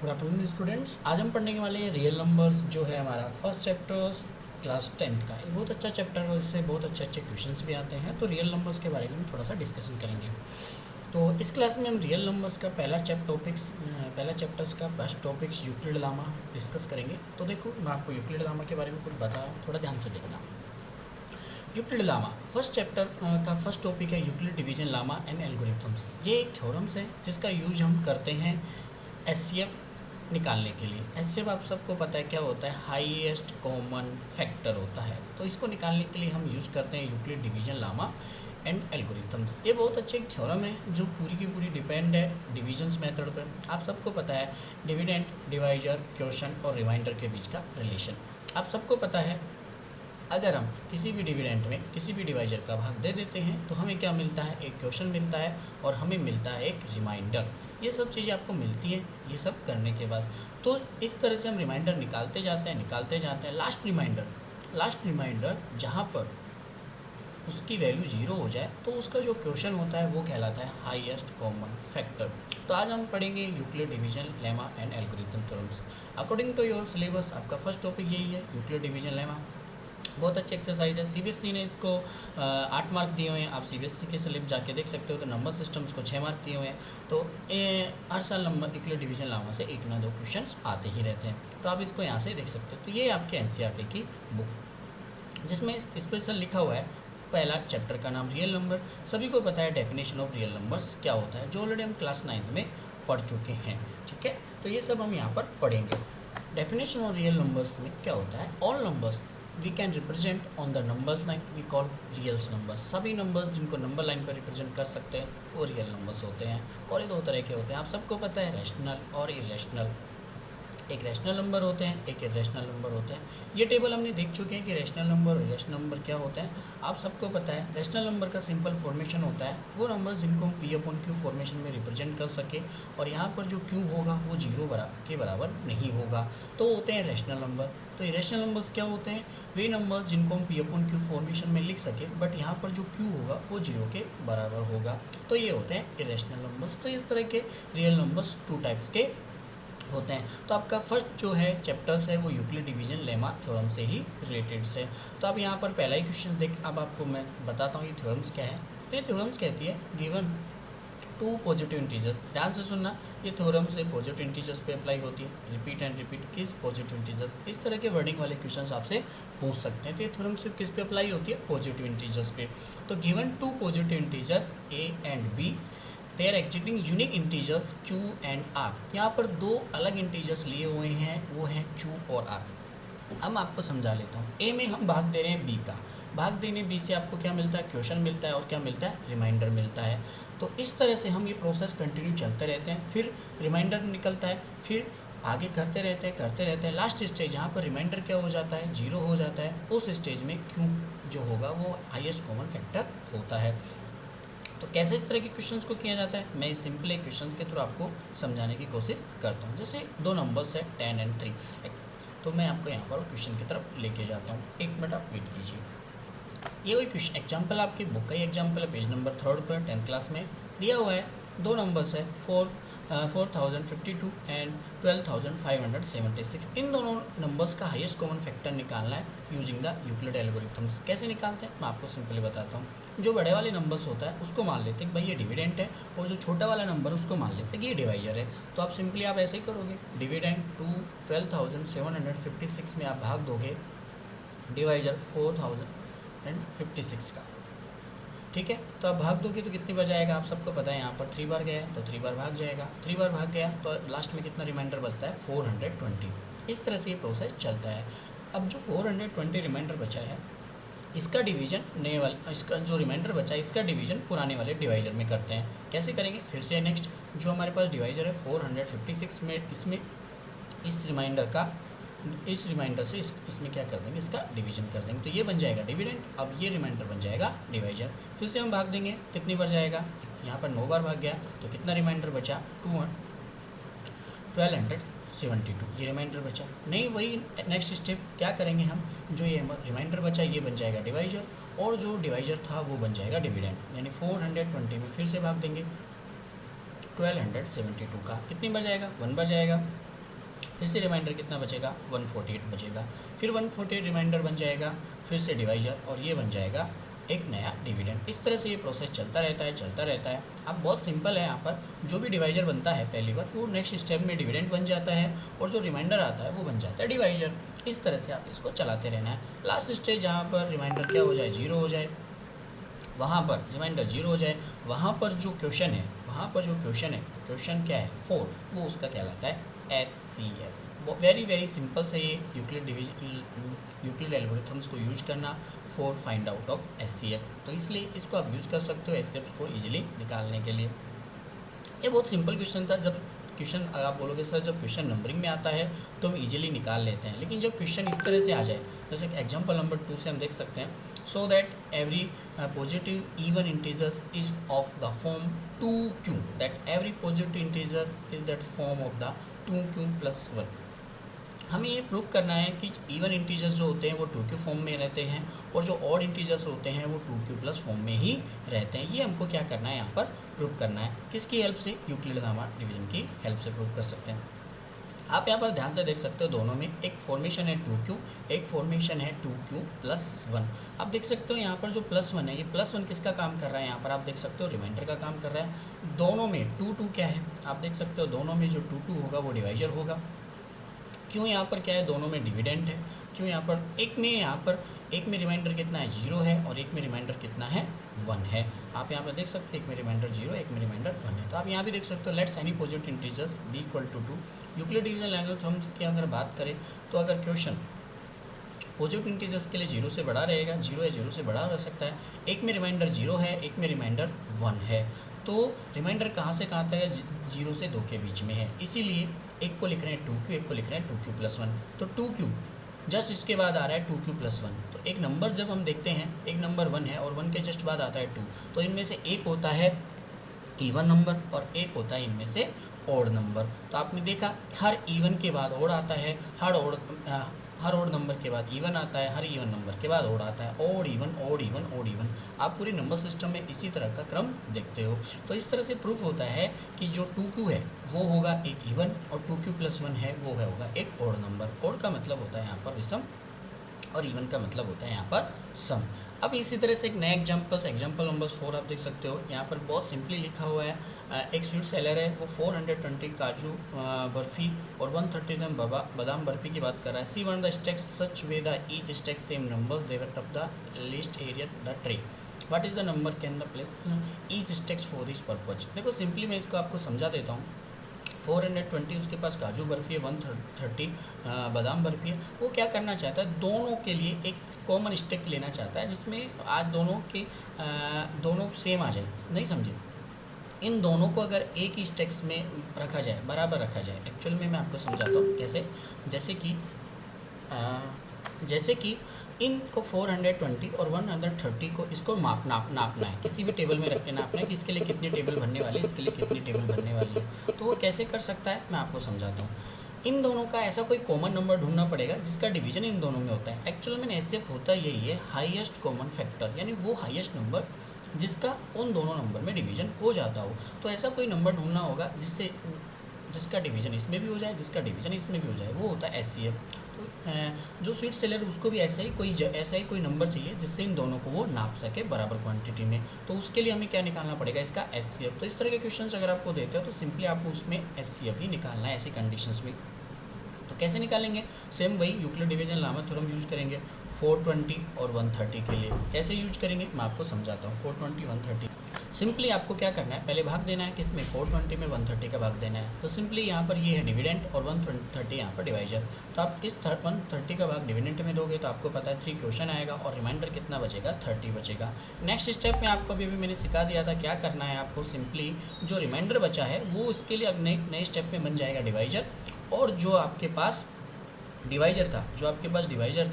Good afternoon students. आज हम पढ़ने के वाले हैं रियल नंबर्स, जो है हमारा फर्स्ट चैप्टर क्लास 10th का। ये बहुत अच्छा चैप्टर है, इससे बहुत अच्छे अच्छे क्वेश्चंस भी आते हैं। तो रियल नंबर्स के बारे में थोड़ा सा डिस्कशन करेंगे। तो इस क्लास में हम रियल नंबर्स का पहला चैप्टर्स का first topics Euclid lemma discuss करेंगे। तो देखो, मैं आपको यूक्लिड लामा के बारे में कुछ बता रहा हूँ, थोड़ा ध्यान से देखना। यूक्लिड लामा फर्स्ट चैप्टर का फर्स्ट टॉपिक है Euclid division lemma and algorithms. ये एक थ्योरम्स है जिसका यूज हम करते हैं एचसीएफ निकालने के लिए। एचसीएफ आप सबको पता है क्या होता है, हाईएस्ट कॉमन फैक्टर होता है। तो इसको निकालने के लिए हम यूज करते हैं Euclid division lemma and algorithms. ये बहुत अच्छे एक थ्योरम है जो पूरी की पूरी डिपेंड है डिविजन्स मेथड पर। आप सबको पता है डिविडेंड, डिवाइजर, क्वोशन और रिमाइंडर के बीच का रिलेशन आप सबको पता है। अगर हम किसी भी डिविडेंड में किसी भी डिवाइजर का भाग दे देते हैं तो हमें क्या मिलता है, एक क्वोशन मिलता है और हमें मिलता है एक रिमाइंडर। ये सब चीज़ें आपको मिलती हैं ये सब करने के बाद। तो इस तरह से हम रिमाइंडर निकालते जाते हैं। लास्ट रिमाइंडर जहाँ पर उसकी वैल्यू 0 हो जाए तो उसका जो क्वोशन होता है वो कहलाता है हाईएस्ट कॉमन फैक्टर। तो आज हम पढ़ेंगे Euclid division lemma and algorithm theorems. According to your syllabus आपका फर्स्ट टॉपिक यही है, यूक्लिड डिवीजन लेमा। बहुत अच्छी एक्सरसाइज है। सीबीएसई ने इसको 8 मार्क दिए हुए हैं। आप सीबीएसई के स्लिप जाके देख सकते हो। तो नंबर सिस्टम्स को 6 मार्क दिए हुए हैं। तो हर साल नंबर यूक्लिड डिवीजन लामा से 1 ना 2 क्वेश्चंस आते ही रहते हैं। तो आप इसको यहाँ से देख सकते हो। तो ये आपके एनसीईआरटी की बुक जिसमें स्पेशल लिखा हुआ है पहला चैप्टर का नाम रियल नंबर। सभी को पता है डेफिनेशन ऑफ रियल नंबर्स क्या होता है, जो ऑलरेडी हम क्लास 9th में पढ़ चुके हैं। ठीक है, तो ये सब हम यहाँ पर पढ़ेंगे। डेफिनेशन ऑफ रियल नंबर्स में क्या होता है, all numbers we can represent on the numbers line we call reals numbers. सभी नंबर्स जिनको नंबर लाइन पर रिप्रेजेंट कर सकते हैं वो रियल नंबर्स होते हैं। और ये 2 तरह के होते हैं, आप सबको पता है, रैशनल और इरेशनल। एक रैशनल नंबर होते हैं, एक इरेशनल नंबर होते हैं। ये टेबल हमने देख चुके हैं कि रैशनल नंबर और इरेशनल नंबर क्या होते हैं। आप सबको पता है रैशनल नंबर का सिंपल फॉर्मेशन होता है वो नंबर जिनको हम P/Q फॉर्मेशन में रिप्रेजेंट कर सके, और यहाँ पर जो Q होगा वो 0 के बराबर नहीं होगा, तो होते हैं रैशनल नंबर। तो इरेशनल नंबर्स क्या होते हैं, वे नंबर्स जिनको हम P/Q फॉर्मेशन में लिख सके बट यहाँ पर जो Q होगा वो 0 के बराबर होगा, तो ये होते हैं इरेशनल नंबर्स। तो इस तरह के रियल नंबर्स 2 टाइप्स के होते हैं। तो आपका फर्स्ट जो है चैप्टर्स है वो यूक्लिड डिवीजन लेमा थ्योरम से ही रिलेटेड से। तो अब यहाँ पर पहला ही क्वेश्चन देख, अब आपको मैं बताता हूँ ये थ्योरम्स क्या है। तो ये थ्योरम्स कहती है गिवन 2 पॉजिटिव इंटीजर्स। ध्यान से सुनना, ये थ्योरम से पॉजिटिव इंटीजर्स पे अप्लाई होती है। रिपीट एंड रिपीट किस पॉजिटिव इंटीजर्स, इस तरह के वर्डिंग वाले क्वेश्चंस आपसे पूछ सकते हैं। तो ये थ्योरम सिर्फ किस पे अप्लाई होती है, पॉजिटिव इंटीजर्स पे। तो given 2 positive integers A and B, they are existing unique integers Q and R। यहाँ पर 2 अलग इंटीजर्स लिए हुए हैं, वो हैं Q और R। हम आपको समझा लेता हूँ। A में हम भाग दे रहे हैं B का, भाग देने B से आपको क्या मिलता है, क्वेश्चन मिलता है और क्या मिलता है, रिमाइंडर मिलता है। तो इस तरह से हम ये प्रोसेस कंटिन्यू चलते रहते हैं, फिर रिमाइंडर निकलता है, फिर आगे करते रहते हैं। लास्ट स्टेज जहाँ पर रिमाइंडर क्या हो जाता है, 0 हो जाता है, उस स्टेज में Q जो होगा वो हाईएस्ट कॉमन फैक्टर होता है। तो कैसे इस तरह के क्वेश्चंस को किया जाता है, मैं इस सिंपल एक क्वेश्चन के थ्रू आपको समझाने की कोशिश करता हूँ। जैसे 2 नंबर्स है 10 एंड 3, तो मैं आपको यहाँ पर क्वेश्चन की तरफ लेके जाता हूँ। 1 मिनट आप वेट कीजिए। ये वही क्वेश्चन एग्जाम्पल आपकी बुक का ही एग्जाम्पल है, पेज नंबर 3 पर 10th क्लास में दिया हुआ है। 2 नंबर्स है 4052 एंड 12576। इन दोनों नंबर्स का हाईएस्ट कॉमन फैक्टर निकालना है यूजिंग द यूक्लिड एल्गोरिथम्स। कैसे निकालते हैं मैं आपको सिंपली बताता हूँ। जो बड़े वाले नंबर्स होता है उसको मान लेते हैं भाई ये डिविडेंट है, और जो छोटा वाला नंबर उसको मान लेते हैं कि ये डिवाइजर है। तो आप सिंपली आप ऐसे ही करोगे, डिविडेंट 12756 में आप भाग दोगे डिवाइजर 4056 का। ठीक है, तो आप भाग दोगे तो कितनी बार जाएगा, आप सबको पता है यहाँ पर 3 बार गया है तो 3 बार भाग जाएगा। 3 बार भाग गया तो लास्ट में कितना रिमाइंडर बचता है, 420। इस तरह से ये प्रोसेस चलता है। अब जो 420 रिमाइंडर बचा है इसका डिवीजन नए वाले, इसका जो रिमाइंडर बचा है इसका डिवीजन पुराने वाले डिवाइजर में करते हैं। कैसे करेंगे, फिर से नेक्स्ट जो हमारे पास डिवाइजर है 456 में, इसमें इस रिमाइंडर से इसमें क्या कर देंगे, इसका डिवीजन कर देंगे, तो ये बन जाएगा डिविडेंड। अब ये रिमाइंडर बन जाएगा डिवाइजर। फिर से हम भाग देंगे, कितनी बार जाएगा, यहाँ पर 9 बार भाग गया तो कितना रिमाइंडर बचा, 1272। ये रिमाइंडर बचा नहीं, वही नेक्स्ट स्टेप क्या करेंगे हम, जो ये रिमाइंडर बचा ये बन जाएगा डिवाइजर, और जो डिवाइजर था वो बन जाएगा डिविडेंड। यानी 420 में फिर से भाग देंगे 1272 का, कितनी बार जाएगा, 1 बार जाएगा। फिर से रिमाइंडर कितना बचेगा 148 बचेगा, फिर 148 रिमाइंडर बन जाएगा, फिर से डिवाइजर, और ये बन जाएगा एक नया डिविडेंड। इस तरह से ये प्रोसेस चलता रहता है। अब बहुत सिंपल है, यहाँ पर जो भी डिवाइजर बनता है पहली बार वो नेक्स्ट स्टेप में डिविडेंड बन जाता है, और जो रिमाइंडर आता है वो बन जाता है डिवाइजर। इस तरह से आप इसको चलाते रहना है। लास्ट स्टेज जहाँ पर रिमाइंडर क्या हो जाए 0 हो जाए, वहाँ पर रिमाइंडर 0 हो जाए, वहाँ पर जो क्वेश्चन है क्वेश्चन क्या है 4, वो उसका कहलाता है HCF। वेरी सिंपल से ये यूक्लिड एल्गोरिथम्स को यूज करना for find out of HCF, तो इसलिए इसको आप यूज कर सकते हो HCF को इजीली निकालने के लिए। ये बहुत सिंपल क्वेश्चन था। जब क्वेश्चन आप बोलोगे सर जब क्वेश्चन नंबरिंग में आता है तो हम इजीली निकाल लेते हैं, लेकिन जब क्वेश्चन इस तरह से आ जाए, जैसे एग्जांपल नंबर 2 से हम देख सकते हैं, so that every positive even integers is of the form 2q, that every positive integers is that form of the 2q + 1। हमें ये प्रूव करना है कि इवन इंटीजर्स जो होते हैं वो 2q फॉर्म में रहते हैं, और जो ऑड इंटीजर्स होते हैं वो 2q+ फॉर्म में ही रहते हैं। ये हमको क्या करना है यहाँ पर प्रूव करना है। किसकी हेल्प से? यूक्लिड गामा डिवीजन की हेल्प से प्रूव कर सकते हैं। आप यहाँ पर ध्यान से देख सकते हो, दोनों में एक फॉर्मेशन है 2q, एक फॉर्मेशन है 2q + 1। आप देख सकते हो यहाँ पर जो +1 है, ये +1 किसका काम कर रहा है? यहाँ पर आप देख सकते हो रिमाइंडर का काम कर रहा है। दोनों में 2 क्या है? आप देख सकते हो दोनों में जो 2 होगा वो डिवाइजर होगा। क्यों यहाँ पर क्या है? दोनों में डिविडेंड है। क्यों यहाँ पर एक में रिमाइंडर कितना है 0 है, और एक में रिमाइंडर कितना है 1 है। आप यहाँ पर देख सकते हो एक में रिमाइंडर 0, एक में रिमाइंडर 1 है। तो आप यहाँ भी देख सकते हो let's any positive integers be equal to 2। Euclid division algorithm की अगर बात करें तो अगर क्वेश्चन पॉजिटिव इंटीजर्स के लिए 0 से बड़ा रहेगा, 0 है 0 से बड़ा रह सकता है, एक में रिमाइंडर 0 है, एक में रिमाइंडर 1 है, तो रिमाइंडर कहाँ से कहाँ तक है? 0 से 2 के बीच में है। इसीलिए एक को लिख रहे हैं 2q, एक को लिख रहे हैं 2q + 1। तो 2q जस्ट इसके बाद आ रहा है 2q + 1। तो एक नंबर जब हम देखते हैं, एक नंबर 1 है और 1 के जस्ट बाद आता है 2, तो इनमें से एक होता है इवन नंबर और एक होता है इनमें से ऑड नंबर। तो आपने देखा हर इवन के बाद ऑड आता है, हर ऑड नंबर के बाद इवन आता है, हर इवन नंबर के बाद ऑड आता है, odd even odd even odd even. आप पूरे नंबर सिस्टम में इसी तरह का क्रम देखते हो। तो इस तरह से प्रूफ होता है कि जो 2q है वो होगा एक इवन, और 2q + 1 है वो होगा एक ऑड नंबर। ऑड का मतलब होता है यहाँ पर विषम, और इवन का मतलब होता है यहाँ पर सम। अब इसी तरह से एक नया एग्जाम्पल नंबर 4 आप देख सकते हो। यहाँ पर बहुत सिंपली लिखा हुआ है, एक स्वीट सेलर है, वो 420 काजू बर्फ़ी और 130 ग्राम बादाम बर्फ़ी की बात कर रहा है। See one the stacks such way the each stack same numbers they were of the list area the tree. What is the number can the place each stacks for this purpose. देखो simply मैं इसको आपको समझा देता हूँ। 420 उसके पास काजू बर्फ़ी है, 130 बादाम बर्फ़ी है। वो क्या करना चाहता है? दोनों के लिए एक कॉमन स्टेप लेना चाहता है जिसमें आज दोनों सेम आ जाए। नहीं समझे? इन दोनों को अगर एक ही स्टेक्स में रखा जाए, बराबर रखा जाए। एक्चुअल में मैं आपको समझाता हूँ कैसे। जैसे कि इनको 420 और 130 को इसको नापना है, किसी भी टेबल में रख के नापना है कि इसके लिए कितनी टेबल भरने वाली है, इसके लिए कितनी टेबल भरने वाली है। तो वो कैसे कर सकता है मैं आपको समझाता हूँ। इन दोनों का ऐसा कोई कॉमन नंबर ढूंढना पड़ेगा जिसका डिवीजन इन दोनों में होता है। एक्चुअल में HCF होता यही है, हाईएस्ट कॉमन फैक्टर, यानी वो हाईएस्ट नंबर जिसका उन दोनों नंबर में डिवीजन हो जाता हो। तो ऐसा कोई नंबर ढूंढना होगा जिसका डिवीजन इसमें भी हो जाए, जिसका डिवीजन इसमें भी हो जाए, वो होता है HCF। तो जो स्वीट सेलर उसको भी ऐसा ही कोई नंबर चाहिए जिससे इन दोनों को वो नाप सके बराबर क्वांटिटी में। तो उसके लिए हमें क्या निकालना पड़ेगा? इसका HCF। तो इस तरह के क्वेश्चंस अगर आपको देते हो तो सिंपली आपको उसमें HCF ही निकालना है ऐसी कंडीशंस में। तो कैसे निकालेंगे? सेम वही Euclid division lemma theorem use करेंगे 420 और 130 के लिए। कैसे यूज करेंगे मैं आपको समझाता हूँ। 420 130 सिंपली आपको क्या करना है? पहले भाग देना है, किसमें? 420 में 130 का भाग देना है। तो सिंपली यहाँ पर ये है डिविडेंड और 130 यहाँ पर डिवाइजर। तो आप इस 130 का भाग डिविडेंड में दोगे तो आपको पता है 3 क्वेश्चन आएगा और रिमाइंडर कितना बचेगा? 30 बचेगा। नेक्स्ट स्टेप में आपको अभी मैंने सिखा दिया था क्या करना है आपको। सिंपली जो रिमाइंडर बचा है वो उसके लिए अब नए स्टेप में बन जाएगा डिवाइजर, और जो आपके पास डिवाइजर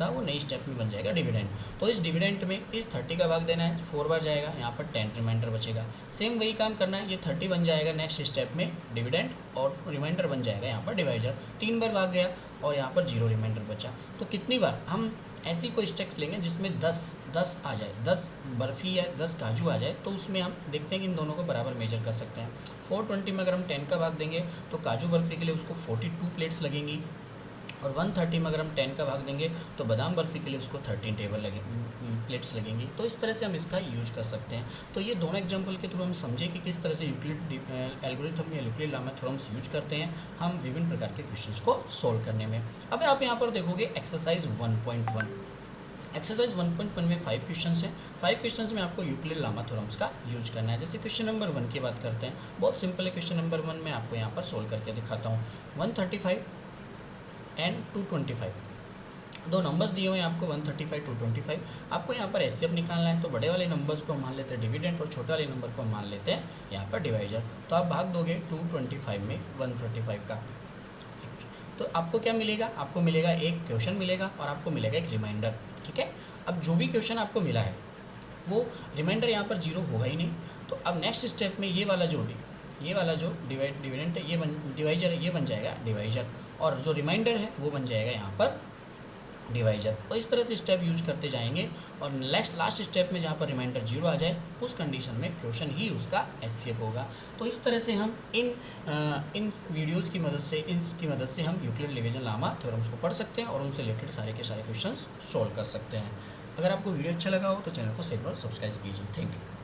था वो नई स्टेप में बन जाएगा डिविडेंड। तो इस डिविडेंड में इस 30 का भाग देना है, 4 बार जाएगा, यहाँ पर 10 रिमाइंडर बचेगा। सेम वही काम करना है, ये 30 बन जाएगा नेक्स्ट स्टेप में डिविडेंड, और रिमाइंडर बन जाएगा यहाँ पर डिवाइजर। 3 बार भाग गया और यहाँ पर 0 रिमाइंडर बचा। तो कितनी बार हम ऐसी कोई स्टेप्स लेंगे जिसमें 10 आ जाए, 10 बर्फ़ी या 10 काजू आ जाए, तो उसमें हम देखते हैं कि इन दोनों को बराबर मेजर कर सकते हैं। 420 में अगर हम 10 का भाग देंगे तो काजू बर्फ़ी के लिए उसको 42 प्लेट्स लगेंगी, और 130 में अगर हम 10 का भाग देंगे तो बादाम बर्फ़ी के लिए उसको 13 प्लेट्स लगेंगी। तो इस तरह से हम इसका यूज कर सकते हैं। तो ये दोनों एग्जांपल के थ्रू हम समझे कि किस तरह से यूक्लिड एल्गोरिथम या यूक्लिड लेमा थ्योरम्स यूज करते हैं हम विभिन्न प्रकार के क्वेश्चंस को सोल्व करने में। अब आप यहाँ पर देखोगे एक्सरसाइज 1.1। एक्सरसाइज 1.1 में 5 क्वेश्चंस हैं। 5 क्वेश्चंस में आपको यूक्लिड लेमा थ्योरम्स का यूज करना है। जैसे क्वेश्चन नंबर 1 की बात करते हैं, बहुत सिंपल है। क्वेश्चन नंबर 1 में आपको यहाँ पर सोल्व करके दिखाता हूँ। 135 एंड 225, दो नंबर्स दिए हुए हैं आपको 135 225। आपको यहाँ पर एचसीएफ निकालना है, तो बड़े वाले नंबर्स को हम मान लेते हैं डिविडेंड और छोटे वाले नंबर को हम मान लेते हैं यहाँ पर डिवाइजर। तो आप भाग दोगे 225 में 135 का, तो आपको क्या मिलेगा? आपको मिलेगा एक क्वेश्चन मिलेगा और आपको मिलेगा एक रिमाइंडर। ठीक है, अब जो भी क्वेश्चन आपको मिला है वो रिमाइंडर यहाँ पर 0 होगा ही नहीं। तो अब नेक्स्ट स्टेप में ये वाला जो डिविडेंड है, ये डिवाइजर है, ये बन जाएगा डिवाइजर, और जो रिमाइंडर है वो बन जाएगा यहाँ पर डिवाइजर। तो इस तरह से स्टेप यूज करते जाएंगे, और लास्ट स्टेप में जहाँ पर रिमाइंडर 0 आ जाए उस कंडीशन में क्वेश्चन ही उसका एचसीएफ होगा। तो इस तरह से हम इन वीडियोज़ की मदद से हम यूक्लिड डिवीजन लेमा थ्योरम्स को पढ़ सकते हैं और उनसे रिलेटेड सारे के सारे क्वेश्चन सोल्व कर सकते हैं। अगर आपको वीडियो अच्छा लगा हो तो चैनल को सब्सक्राइब कीजिए। Thank you.